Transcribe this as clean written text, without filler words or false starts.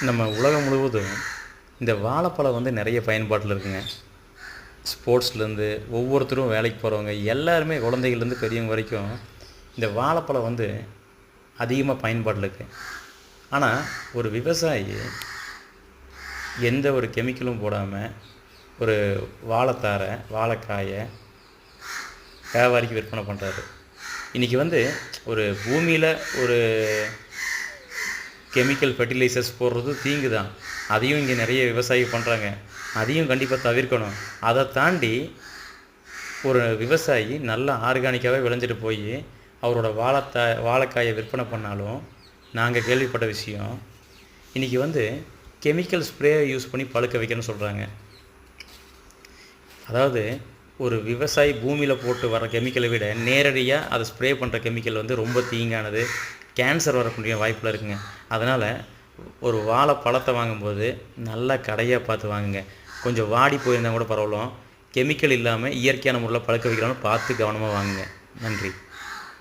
நம்ம உலகம் முழுவதும் இந்த வாழைப்பழம் வந்து நிறைய பயன்பாட்டில் இருக்குங்க. ஸ்போர்ட்ஸ்லேருந்து ஒவ்வொருத்தரும் வேலைக்கு போகிறவங்க எல்லாருமே குழந்தைகள்லேருந்து பெரியவங்க வரைக்கும் இந்த வாழைப்பழம் வந்து அதிகமாக பயன்பாட்டில் இருக்குது. ஆனால் ஒரு விவசாயி எந்த ஒரு கெமிக்கலும் போடாமல் ஒரு வாழைக்காயை வியாபாரிக்கு விற்பனை பண்ணுறாரு. இன்றைக்கி வந்து ஒரு பூமியில் ஒரு கெமிக்கல் ஃபெர்டிலைசர்ஸ் போடுறது தீங்கு தான். அதையும் இங்கே நிறைய விவசாயி பண்ணுறாங்க. அதையும் கண்டிப்பாக தவிர்க்கணும். அதை தாண்டி ஒரு விவசாயி நல்லா ஆர்கானிக்காகவே விளைஞ்சிட்டு போய் அவரோட வாழைக்காயை விற்பனை பண்ணாலும் நாங்கள் கேள்விப்பட்ட விஷயம், இன்றைக்கி வந்து கெமிக்கல் ஸ்ப்ரே யூஸ் பண்ணி பழுக்க வைக்கணும்னு சொல்கிறாங்க. அதாவது ஒரு விவசாயி பூமியில் போட்டு வர கெமிக்கலை விட நேரடியாக அதை ஸ்ப்ரே பண்ணுற கெமிக்கல் வந்து ரொம்ப தீங்கானது, கேன்சர் வரக்கூடிய வாய்ப்பில் இருக்குங்க. அதனால் ஒரு வாழைப்பழத்தை வாங்கும்போது நல்லா கடையாக பார்த்து வாங்குங்க. கொஞ்சம் வாடி போயிருந்தால் கூட பரவாயில்ல, கெமிக்கல் இல்லாமல் இயற்கையான முறையில் பழுக்க வைக்கலாம்னு பார்த்து கவனமாக வாங்குங்க. நன்றி.